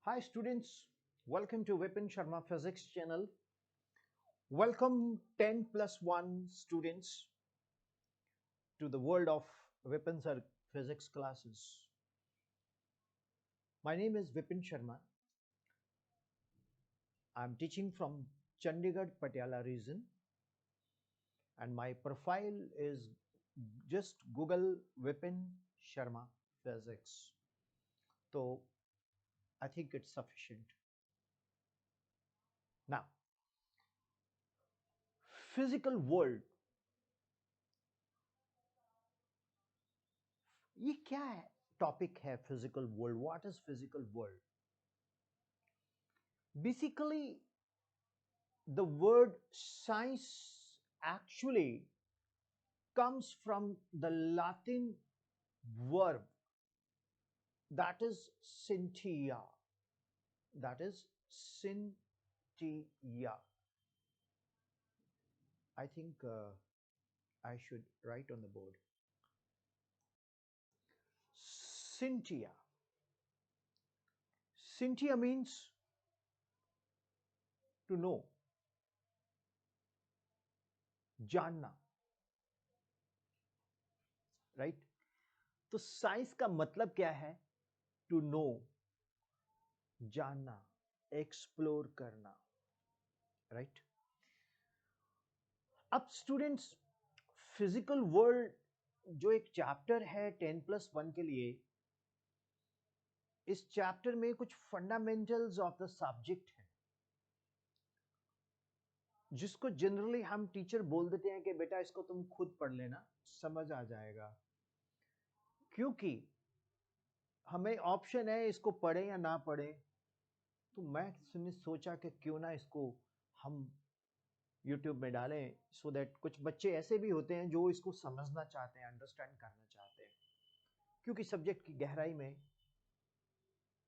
Hi students, welcome to Vipin Sharma Physics channel. Welcome 10 plus 1 students to the world of Vipin Sir Physics classes. My name is Vipin Sharma. I'm teaching from Chandigarh Patiala region and my profile is just Google Vipin Sharma Physics. So I think it's sufficient. Now, physical world, ये क्या है topic है physical world what is physical world basically the word science actually comes from the Latin verb that is scientia, that is scientia. I think I should write on the board scientia. Scientia means to know, जानना, right? तो science का मतलब क्या है? To know, जानना, explore करना, right? अब students physical world जो एक चैप्टर है 10+1 के लिए, इस चैप्टर में कुछ फंडामेंटल्स ऑफ द सब्जेक्ट है जिसको जनरली हम टीचर बोल देते हैं कि बेटा इसको तुम खुद पढ़ लेना, समझ आ जाएगा, क्योंकि हमें ऑप्शन है इसको पढ़ें या ना पढ़ें। तो मैं सोचा कि क्यों ना इसको हम YouTube में डालें सो दैट कुछ बच्चे ऐसे भी होते हैं जो इसको समझना चाहते हैं, अंडरस्टैंड करना चाहते हैं, क्योंकि सब्जेक्ट की गहराई में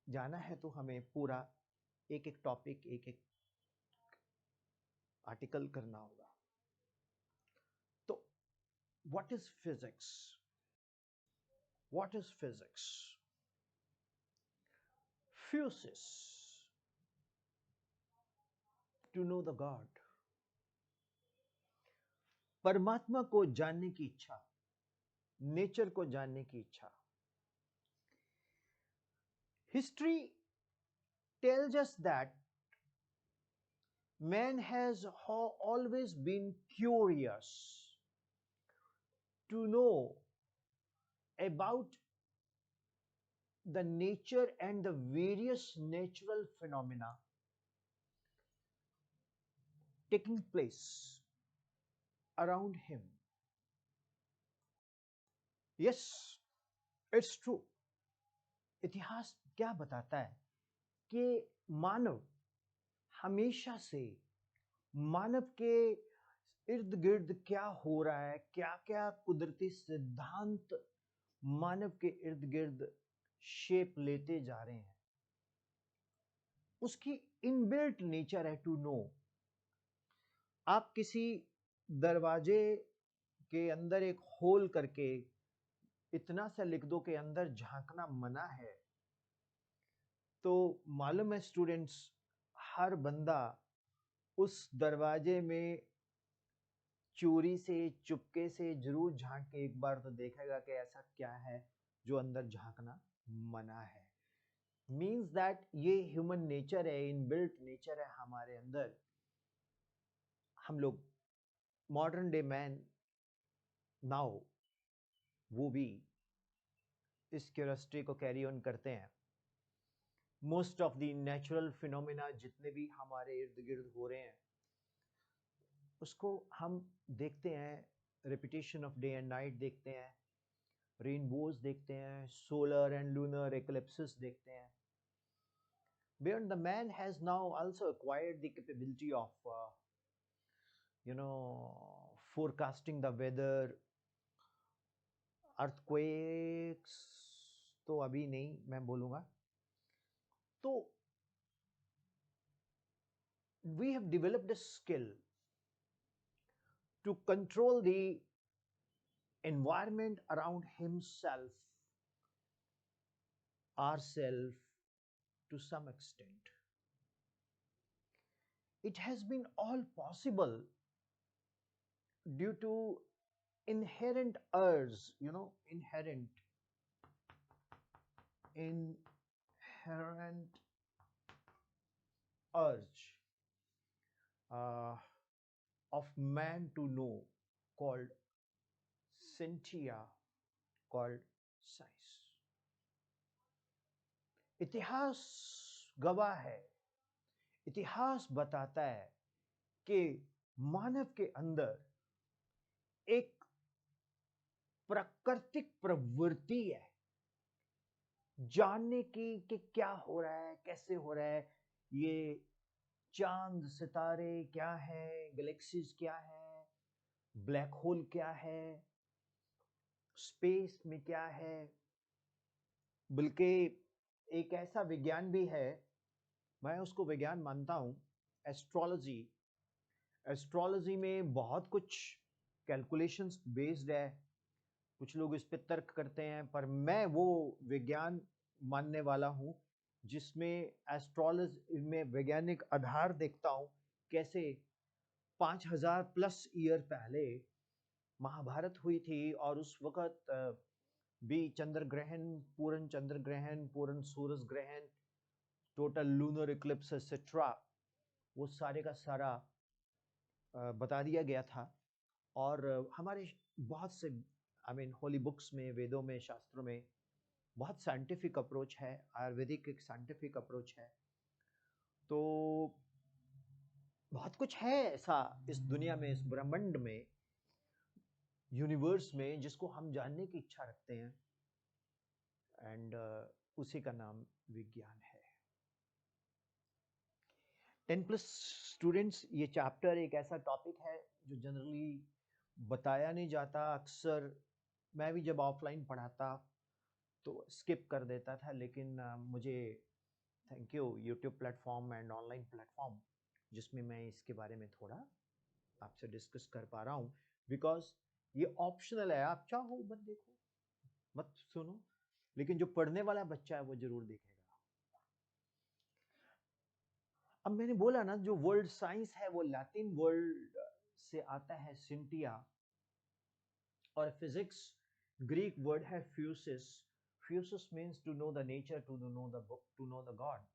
जाना है तो हमें पूरा एक एक टॉपिक, एक एक आर्टिकल करना होगा। तो what is physics? What is physics? Physis, to know the god, परमात्मा को जानने की इच्छा, नेचर को जानने की इच्छा। History tells us that man has always been curious to know about the nature and the various natural phenomena taking place around him. Yes, it's true. इतिहास क्या बताता है कि मानव हमेशा से मानव के इर्द गिर्द क्या हो रहा है, क्या क्या कुदरती सिद्धांत मानव के इर्द गिर्द शेप लेते जा रहे हैं, उसकी इनबिल्ट नेचर है टू नो। आप किसी दरवाजे के अंदर एक होल करके इतना सा लिख दो कि अंदर झांकना मना है, तो मालूम है स्टूडेंट्स, हर बंदा उस दरवाजे में चोरी से, चुपके से जरूर झांक के एक बार तो देखेगा कि ऐसा क्या है जो अंदर झांकना मना है। मीन्स दैट ये ह्यूमन नेचर है, इनबिल्ट नेचर है हमारे अंदर। हम लोग मॉडर्न डे मैन नाउ वो भी इस क्यूरियोसिटी को कैरी ऑन करते हैं। Most of the natural phenomena जितने भी हमारे इर्द गिर्द हो रहे हैं उसको हम देखते हैं, repetition of day and night देखते हैं, रेनबोज देखते हैं, सोलर एंड लूनर एक्लिप्सेस देखते हैं। Beyond, the man has now also acquired the capability of forecasting the weather, earthquakes तो अभी नहीं मैं बोलूँगा। तो we have developed a skill to control the environment around himself, ourselves, to some extent. It has been all possible due to inherent urge, inherent urge uh, of man to know, called scientia, called science. इतिहास गवाह है, इतिहास बताता है कि मानव के अंदर एक प्राकृतिक प्रवृत्ति है जानने की कि क्या हो रहा है, कैसे हो रहा है, ये चांद सितारे क्या है, गैलेक्सीज क्या है, ब्लैक होल क्या है, स्पेस में क्या है। बल्कि एक ऐसा विज्ञान भी है, मैं उसको विज्ञान मानता हूं, एस्ट्रोलॉजी। एस्ट्रोलॉजी में बहुत कुछ कैलकुलेशंस बेस्ड है, कुछ लोग इस पे तर्क करते हैं, पर मैं वो विज्ञान मानने वाला हूं जिसमें एस्ट्रोलॉजी में वैज्ञानिक आधार देखता हूं। कैसे 5000 प्लस ईयर पहले महाभारत हुई थी और उस वक्त भी चंद्र ग्रहण, पूर्ण चंद्र ग्रहण, पूर्ण सूरज ग्रहण, टोटल लूनर इक्लिप्स एक्सेट्रा, वो सारे का सारा बता दिया गया था। और हमारे बहुत से होली बुक्स में, वेदों में, शास्त्रों में बहुत साइंटिफिक अप्रोच है, आयुर्वेदिक एक साइंटिफिक अप्रोच है। तो बहुत कुछ है ऐसा इस दुनिया में, इस ब्रह्मांड में, यूनिवर्स में, जिसको हम जानने की इच्छा रखते हैं, एंड उसी का नाम विज्ञान है। 10+ स्टूडेंट्स, ये चैप्टर एक ऐसा टॉपिक है जो जनरली बताया नहीं जाता। अक्सर मैं भी जब ऑफलाइन पढ़ाता तो स्किप कर देता था, लेकिन मुझे thank you YouTube platform and online platform, जिसमें मैं इसके बारे में थोड़ा आपसे डिस्कस कर पा रहा हूँ। बिकॉज ये ऑप्शनल है, आप चाहो मत देखो, मत सुनो, लेकिन जो पढ़ने वाला बच्चा है वो जरूर देखेगा। अब मैंने बोला ना, जो वर्ल्ड साइंस है वो लैटिन वर्ल्ड से आता है, सिंटिया, और फिजिक्स ग्रीक वर्ड है physis. Physis means to know the nature, to know the book, to know the god.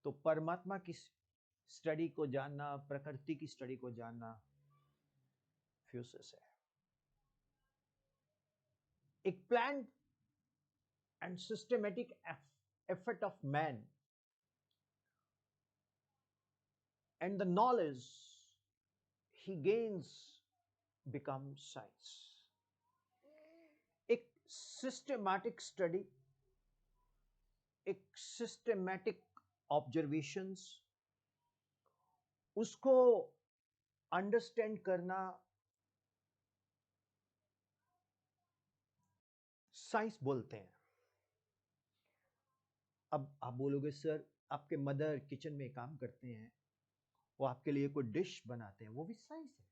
तो परमात्मा की स्टडी को जानना, प्रकृति की स्टडी को जानना फ्यूसिस है। एक plan and systematic effort of man and the knowledge he gains becomes science. एक systematic study, एक systematic observations, उसको understand करना साइंस बोलते हैं। अब आप बोलोगे सर, आपके मदर किचन में काम करते हैं, वो आपके लिए कोई डिश बनाते हैं, वो भी साइंस है।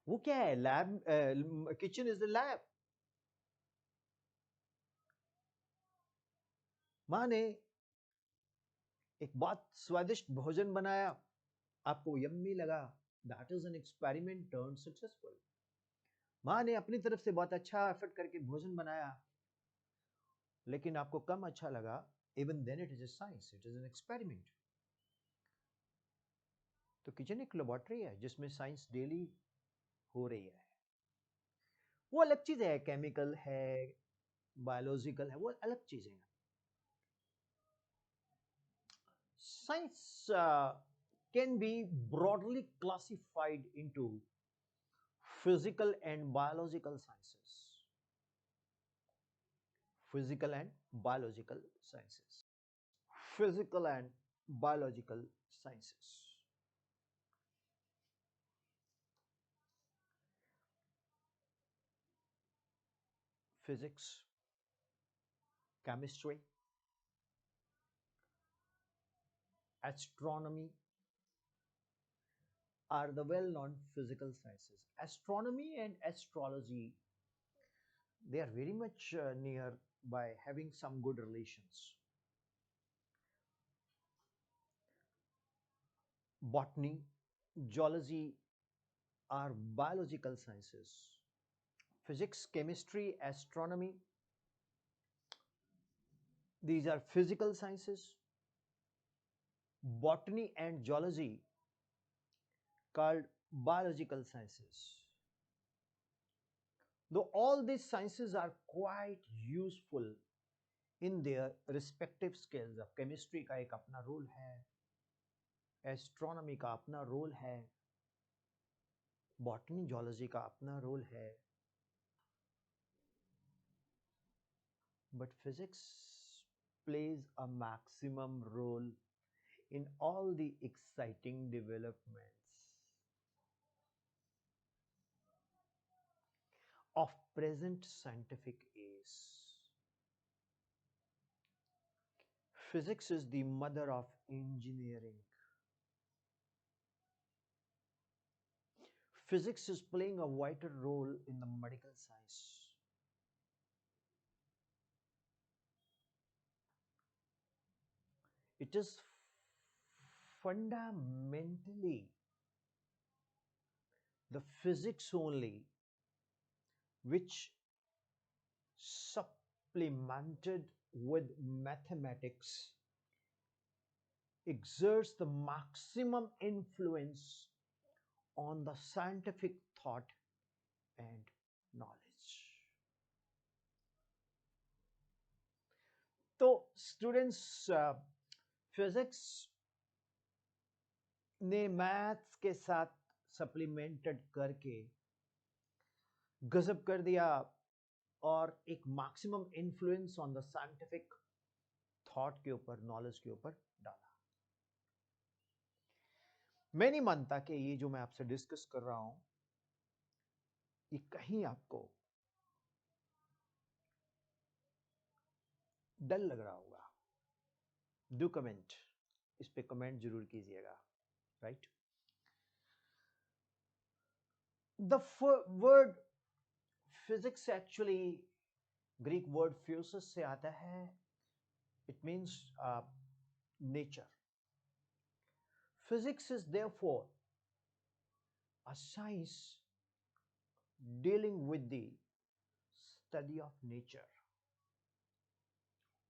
वो क्या है? Lab, kitchen is the lab. माँ ने एक बहुत स्वादिष्ट भोजन बनाया, आपको यम्मी लगा, that is an experiment turn successful. माँ ने अपनी तरफ से बहुत अच्छा एफर्ट करके भोजन बनाया, लेकिन आपको कम अच्छा लगा, even then it is a science, it is an experiment. तो किचन एक लेबोरेटरी है जिसमें साइंस डेली हो रही है। वो अलग चीज है, केमिकल है, बायोलॉजिकल है, वो अलग चीजें हैं। Science can be broadly classified into physical and biological sciences. Physical and biological sciences. Physical and biological sciences. Physics, chemistry, astronomy are the well-known physical sciences. Astronomy and astrology, they are very much near by having some good relations. Botany, zoology are biological sciences. Physics, chemistry, astronomy, these are physical sciences. Botany and zoology called biological sciences. Though all these sciences are quite useful in their respective skills, अब chemistry का एक अपना role है, astronomy का अपना role है, botany zoology का अपना रोल है, but physics plays a maximum role in all the exciting developments of present scientific age. Physics is the mother of engineering. Physics is playing a vital role in the medical science. It is fundamentally the physics only which, supplemented with mathematics, exerts the maximum influence on the scientific thought and knowledge. तो students, physics ने maths के साथ supplemented करके गजब कर दिया और एक maximum influence on the scientific thought के ऊपर, नॉलेज के ऊपर डाला. मैं नहीं मानता कि ये जो मैं आपसे डिस्कस कर रहा हूं ये कहीं आपको डर लग रहा होगा. डू कमेंट, इस पे कमेंट जरूर कीजिएगा. Right, the word physics actually Greek word physis से आता है. It means nature. Physics is therefore a science dealing with the study of nature,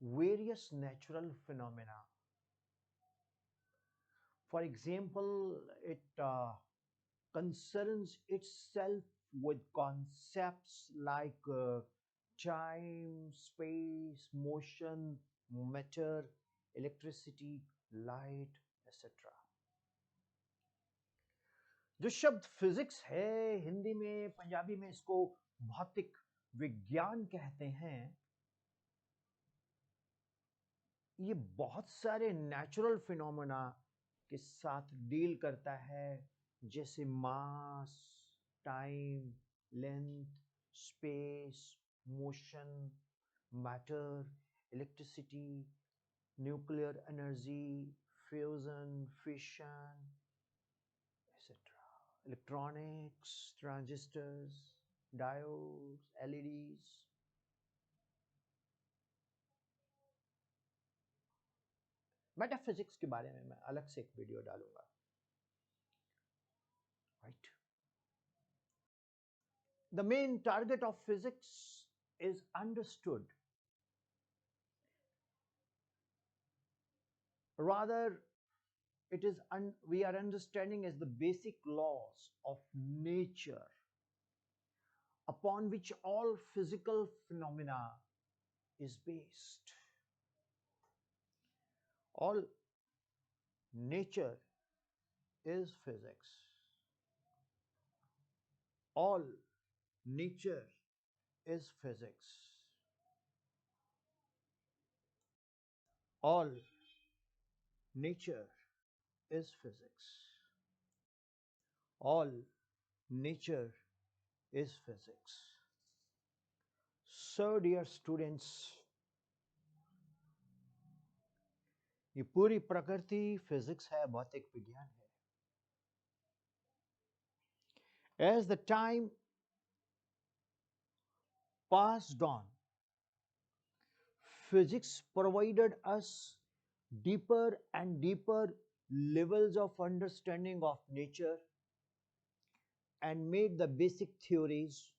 various natural phenomena. For example, it concerns itself with concepts like time, space, motion, matter, electricity, light, etc. जो शब्द physics है, हिंदी में, पंजाबी में इसको भौतिक विज्ञान कहते हैं. ये बहुत सारे नेचुरल फिनोमेना के साथ डील करता है, जैसे mass, time, length, space, motion, matter, electricity, nuclear energy, fusion, fission, etc. Electronics, transistors, diodes, LEDs. Metaphysics के बारे में मैं अलग से एक वीडियो डालूंगा. Right, the main target of physics is understood, rather it is we are understanding as the basic laws of nature upon which all physical phenomena is based. All nature is physics. All nature is physics. All nature is physics. All nature is physics. So dear students, ये पूरी प्रकृति physics है, भौतिक विज्ञान है. As the time passed on, physics provided us deeper and deeper levels of understanding of nature and made the basic theories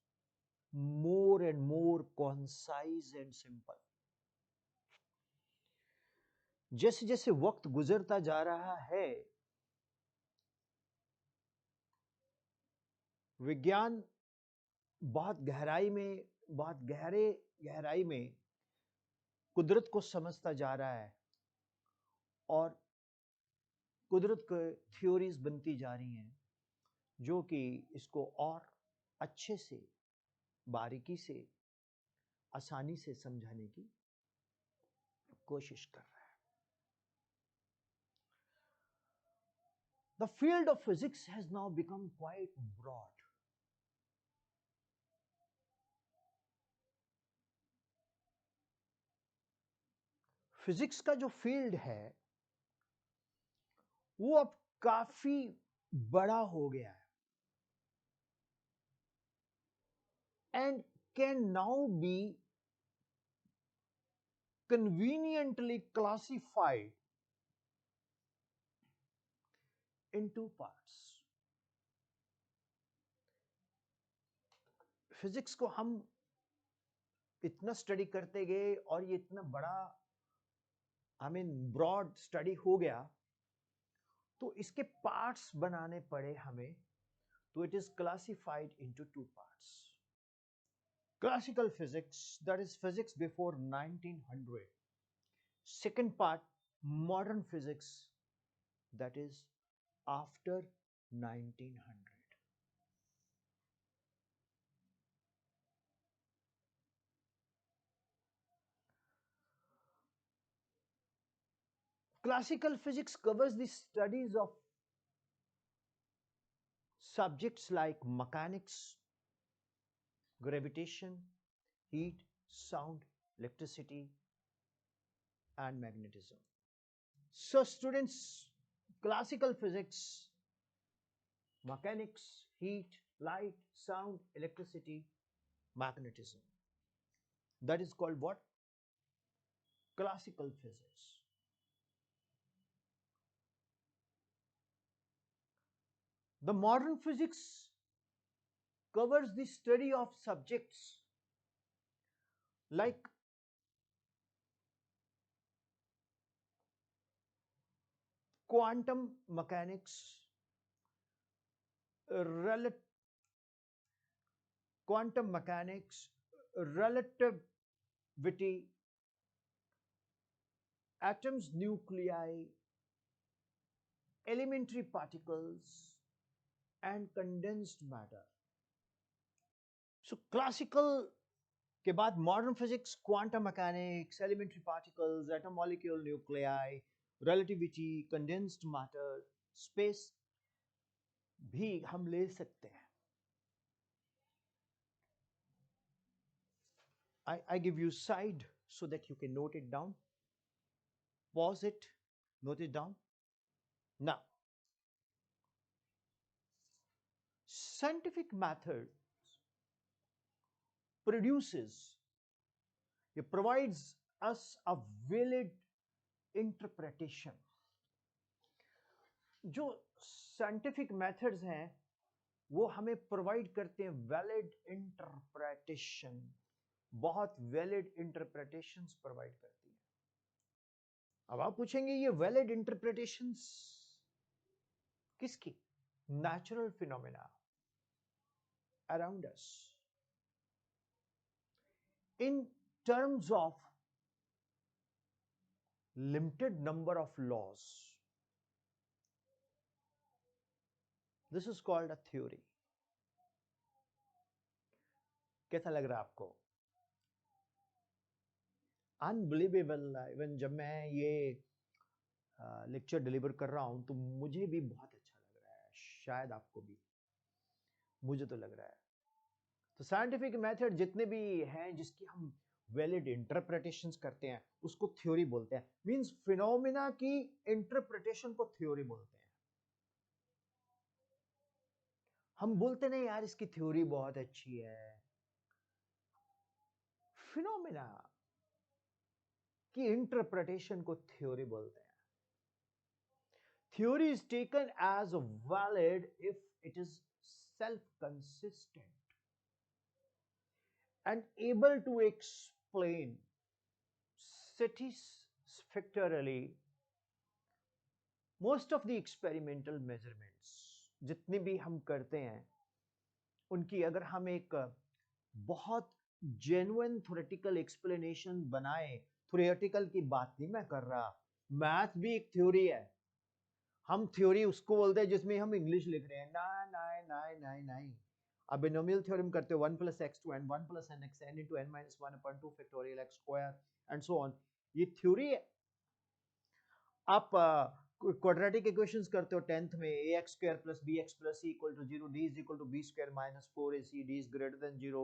more and more concise and simple. जैसे जैसे वक्त गुजरता जा रहा है, विज्ञान बहुत गहराई में कुदरत को समझता जा रहा है और कुदरत के थ्योरीज बनती जा रही हैं जो कि इसको और अच्छे से, बारीकी से, आसानी से समझाने की कोशिश कर रहा है. The field of physics has now become quite broad. Physics का जो फील्ड है वो अब काफी बड़ा हो गया है and can now be conveniently classified in two parts. Physics को हम इतना स्टडी करते गए और ये इतना बड़ा ब्रॉड स्टडी हो गया तो इसके पार्ट्स बनाने पड़े हमें. तो it is classified into two parts. Classical physics, that is physics before 1900. Second part, modern physics, that is after 1900. Classical physics covers the studies of subjects like mechanics, gravitation, heat, sound, electricity, and magnetism. So students, classical physics, mechanics, heat, light, sound, electricity, magnetism. That is called what? Classical physics. The modern physics covers the study of subjects like quantum mechanics, relativity, atoms, nuclei, elementary particles, and condensed matter. So classical के बाद modern physics, quantum mechanics, elementary particles, atom, molecule, nuclei, relativity, condensed matter, space भी हम ले सकते हैं. I give you side so that you can note it down. Pause it, note it down. Now, scientific method provides us a valid interpretation. जो scientific methods हैं वो हमें provide करते हैं वैलिड इंटरप्रिटेशन. बहुत वैलिड इंटरप्रिटेशंस प्रोवाइड करती हैं. अब आप पूछेंगे ये वैलिड इंटरप्रिटेशंस किसकी? Natural phenomena around us in terms of limited number of laws. This is called a theory. कैसा लग रहा है आपको? अनबिलीवेबल. इवन जब मैं ये लेक्चर डिलीवर कर रहा हूं तो मुझे भी बहुत अच्छा लग रहा है, शायद आपको भी. मुझे तो लग रहा है. तो साइंटिफिक मेथड जितने भी हैं जिसकी हम वैलिड इंटरप्रिटेशंस करते हैं उसको थ्योरी बोलते हैं. मींस फिनोमेना की इंटरप्रिटेशन को थ्योरी बोलते हैं. हम बोलते नहीं यार इसकी थ्योरी बहुत अच्छी है. फिनोमेना की इंटरप्रिटेशन को थ्योरी बोलते हैं. Theory is taken as valid if it is self-consistent and able to explain satisfactorily most of the experimental measurements जितने भी हम करते हैं उनकी अगर हम एक बहुत जेन्युइन थ्योरेटिकल एक्सप्लेनेशन बनाए। थ्योरेटिकल की बात नहीं मैं कर रहा, मैथ भी एक थ्योरी है। हम थ्योरी उसको बोलते हैं जिसमें हम इंग्लिश लिख रहे हैं। ना नहीं नहीं नहीं नहीं, अब बिनोमियल थ्योरम करते हो 1 + x to n 1 + nx n into n minus 1 upon 2 factorial x square and so on, ये थ्योरी है। आप क्वाड्रेटिक इक्वेशंस करते हो 10th में ax square plus bx plus c equal to 0, d is equal to b square minus 4ac, d is greater than 0,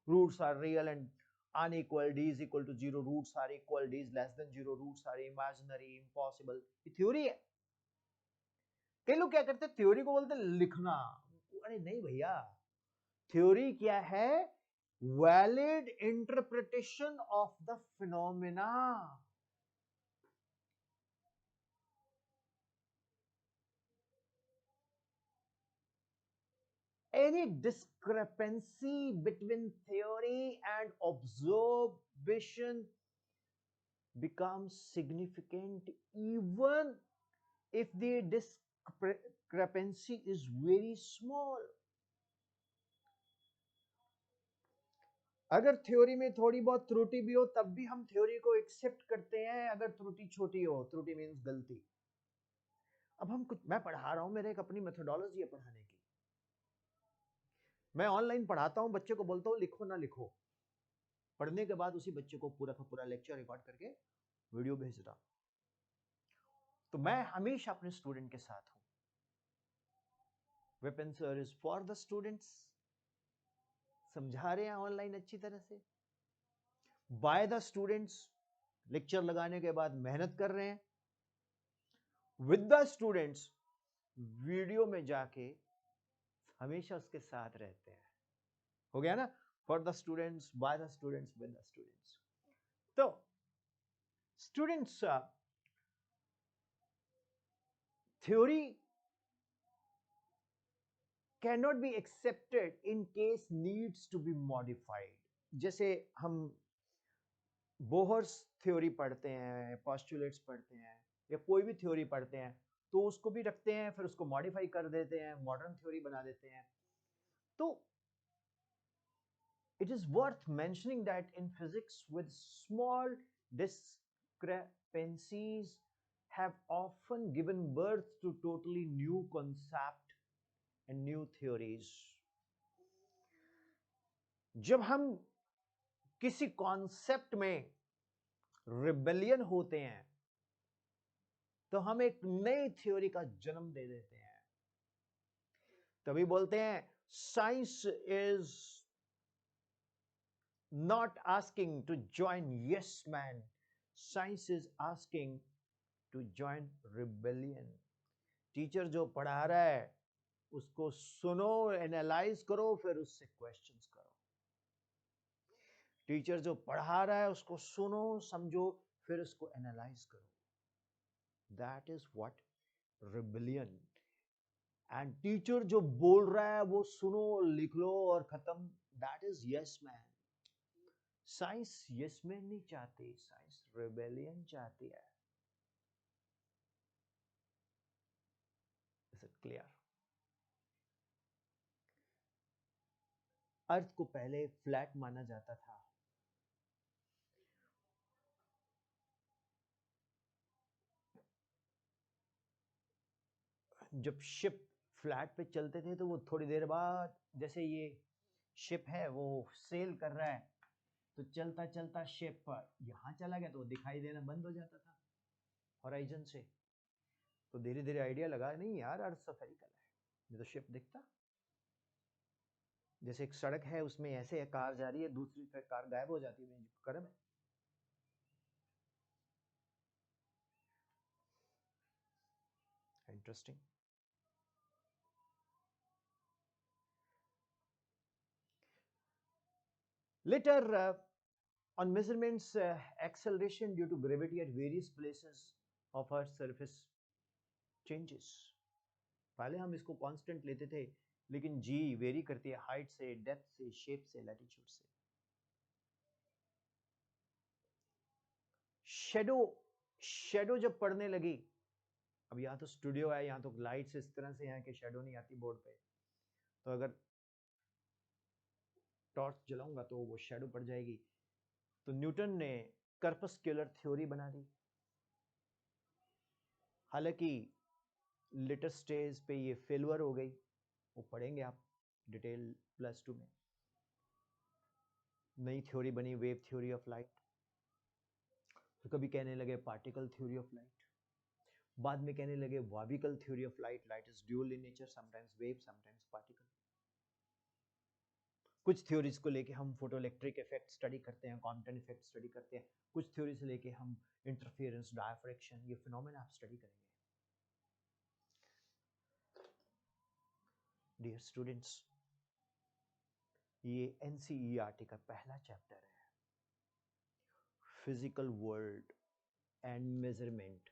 roots are real and unequal, d is equal to 0, roots are equal, d is less than 0, roots are imaginary, impossible, ये theory है। कई लोग क्या करते हैं theory को बोलते हैं लिखना। अरे नहीं भैया, थ्योरी क्या है? Valid interpretation of the phenomena. Any discrepancy between theory and observation becomes significant even if the discrepancy is very small. अगर थ्योरी में थोड़ी बहुत त्रुटि भी हो तब भी हम थ्योरी को एक्सेप्ट करते हैं अगर त्रुटि छोटी हो। त्रुटि मीन्स गलती। अब हम कुछ, मैं पढ़ा रहा हूं, मेरे एक अपनी मेथोडोलॉजी है पढ़ाने की। मैं ऑनलाइन पढ़ाता हूं, बच्चे को बोलता हूं लिखो ना लिखो, पढ़ने के बाद उसी बच्चे को पूरा का पूरा लेक्चर रिकॉर्ड करके वीडियो भेजता। तो मैं हमेशा अपने स्टूडेंट के साथ हूं। Vipin sir is for the students, समझा रहे हैं ऑनलाइन अच्छी तरह से, बाय द स्टूडेंट्स, लेक्चर लगाने के बाद मेहनत कर रहे हैं, विद द स्टूडेंट्स, वीडियो में जाके हमेशा उसके साथ रहते हैं। हो गया ना? For the students, by the students, with the students. तो students, theory cannot be accepted in case needs to be modified। जैसे हम बोहर्स थ्योरी पढ़ते हैं, पोस्टुलेट्स पढ़ते हैं, या कोई भी थ्योरी पढ़ते हैं तो उसको भी रखते हैं, फिर उसको मॉडिफाई कर देते हैं, मॉडर्न थ्योरी बना देते हैं। तो it is worth mentioning that in physics with small discrepancies have often given birth to totally new concept and new theories। जब हम किसी कॉन्सेप्ट में रिबेलियन होते हैं तो हम एक नई थ्योरी का जन्म दे देते हैं। तभी बोलते हैं science is not asking to join yes man, science is asking to join rebellion. Teacher जो पढ़ा रहा है उसको सुनो, एनालाइज करो, फिर उससे क्वेश्चंस करो। टीचर जो पढ़ा रहा है उसको सुनो, समझो, फिर उसको एनालाइज करो। That is what rebellion. And teacher जो बोल रहा है वो सुनो, लिख लो और खत्म। That is yes man. Science yes man नहीं चाहती, साइंस रिबेलियन चाहती है। Is it clear? अर्थ को पहले फ्लैट माना जाता था। जब शिप फ्लैट पे चलते थे तो वो थोड़ी देर बाद, जैसे ये शिप है वो सेल कर रहा है, तो चलता चलता शिप यहां चला गया तो दिखाई देना बंद हो जाता था होराइजन से। तो धीरे धीरे आइडिया लगा, नहीं यार अर्थ सफेरिकल है, ये तो शिप दिखता। जैसे एक सड़क है उसमें ऐसे कार जा रही है, दूसरी कार गायब हो जाती है, कर्म है। Interesting. Later, on measurements acceleration due to gravity at various places of Earth's surface, changes. पहले हम इसको कांस्टेंट लेते थे, लेकिन जी वेरी करती है हाइट से, डेप्थ से, शेप से, लैटिट्यूड से। शेडो, शेडो जब पड़ने लगी, अब यहाँ तो स्टूडियो है, यहाँ तो लाइट्स इस तरह से हैं कि शेडो नहीं आती बोर्ड पे, तो अगर टॉर्च जलाऊंगा तो वो शेडो पड़ जाएगी। तो न्यूटन ने कर्पस्क्यूलर थ्योरी बना दी। हालांकि लेटर स्टेज पे ये फेलुअर हो गई, वो पढ़ेंगे आप डिटेल +2 में। नई थ्योरी बनी वेव थ्योरी ऑफ लाइट। तो कभी कहने लगे पार्टिकल थ्योरी ऑफ लाइट, बाद में कहने लगे wavicle theory of light. Light is dual in nature, sometimes wave sometimes particle. कुछ थ्योरीज को लेके हम फोटो इलेक्ट्रिक इफेक्ट स्टडी करते हैं, कॉम्पटन इफेक्ट स्टडी करते हैं। कुछ थ्योरी से लेके हम इंटरफेरेंस, डायफ्रैक्शन, ये फिनोमेना आप स्टडी करेंगे। डियर स्टूडेंट्स, ये एनसीईआरटी का पहला चैप्टर है, फिजिकल वर्ल्ड एंड मेजरमेंट।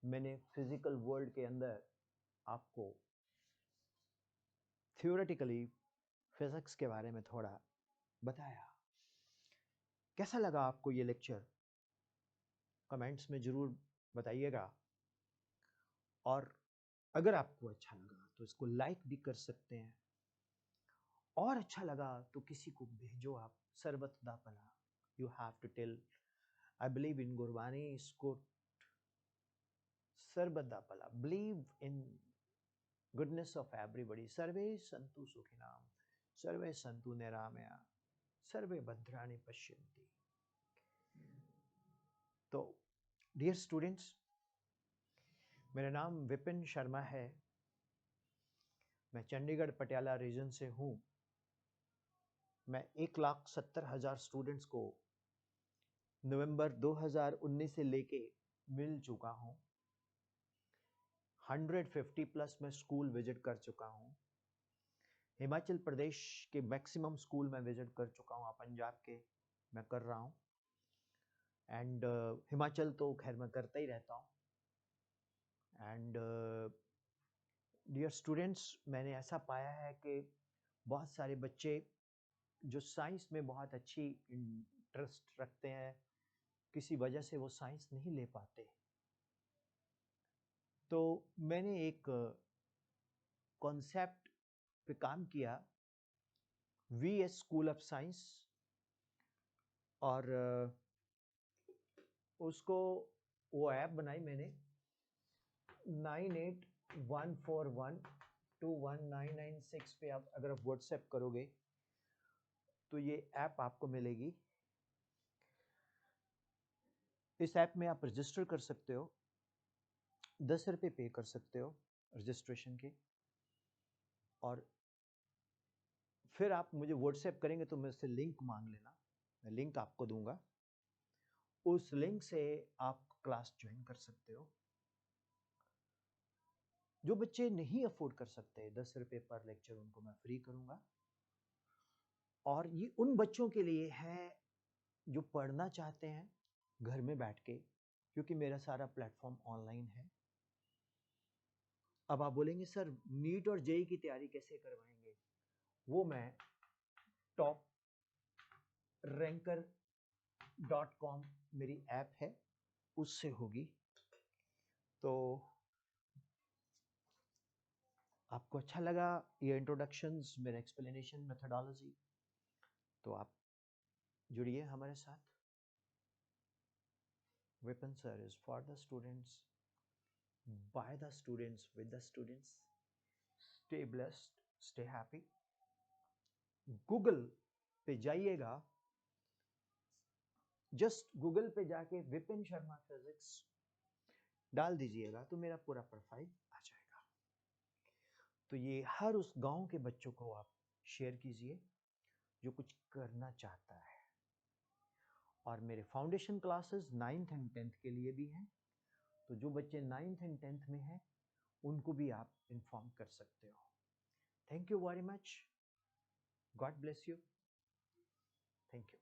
मैंने फिजिकल वर्ल्ड के अंदर आपको थ्योरेटिकली फिजिक्स के बारे में थोड़ा बताया। कैसा लगा आपको ये लेक्चर? कमेंट्स में जरूर बताइएगा, और अगर आपको अच्छा लगा तो इसको लाइक भी कर सकते हैं, और अच्छा लगा तो किसी को भेजो आप। सरबत दा पला, you have to tell, I believe in Gurbani इसको सरबत दा पला, believe in goodness of everybody, सर्वे संतु सुखिनाम, सर्वे संतु निरामया, सर्वे भद्राणि पश्यन्ति। तो डियर स्टूडेंट्स, मेरा नाम विपिन शर्मा है, मैं चंडीगढ़ पटियाला रीजन से हूँ। मैं 1,70,000 स्टूडेंट्स को नवंबर 2019 से लेके मिल चुका हूँ। 150+ मैं स्कूल विजिट कर चुका हूँ। हिमाचल प्रदेश के मैक्सिमम स्कूल मैं विजिट कर चुका हूँ, पंजाब के मैं कर रहा हूँ, एंड हिमाचल तो खैर मैं करता ही रहता हूँ। एंड डियर स्टूडेंट्स, मैंने ऐसा पाया है कि बहुत सारे बच्चे जो साइंस में बहुत अच्छी इंटरेस्ट रखते हैं, किसी वजह से वो साइंस नहीं ले पाते। तो मैंने एक कॉन्सेप्ट पे काम किया, VS स्कूल ऑफ साइंस, और उसको वो ऐप बनाई मैंने। 9814121996 पे आप अगर आप व्हाट्सएप करोगे तो ये ऐप आपको मिलेगी। इस ऐप में आप रजिस्टर कर सकते हो, 10 रुपये पे कर सकते हो रजिस्ट्रेशन के, और फिर आप मुझे व्हाट्सएप करेंगे तो मैं उससे लिंक मांग लेना, मैं लिंक आपको दूंगा। उस लिंक से आप क्लास ज्वाइन कर सकते हो। जो बच्चे नहीं अफोर्ड कर सकते, 10 रुपये पर लेक्चर उनको मैं फ्री करूंगा। और ये उन बच्चों के लिए है जो पढ़ना चाहते हैं घर में बैठ के, क्योंकि मेरा सारा प्लेटफॉर्म ऑनलाइन है। अब आप बोलेंगे सर नीट और जेई की तैयारी कैसे करवाएंगे? वो मैं topränker.com मेरी ऐप है, उससे होगी। तो आपको अच्छा लगा ये इंट्रोडक्शंस, मेरा एक्सप्लेनेशन, मेथोडोलॉजी, तो आप जुड़िए हमारे साथ। Vipin sir is for the students, by the students, with the students. Stay blessed, stay happy. Google पे जाइएगा, जस्ट गूगल पे जाके विपिन शर्मा फिजिक्स डाल दीजिएगा तो मेरा पूरा प्रोफाइल आ जाएगा। तो ये हर उस गांव के बच्चों को आप शेयर कीजिए जो कुछ करना चाहता है। और मेरे foundation classes 9th and 10th के लिए भी हैं, तो जो बच्चे 9th एंड 10th में हैं उनको भी आप इन्फॉर्म कर सकते हो। Thank you very much, God bless you, thank you.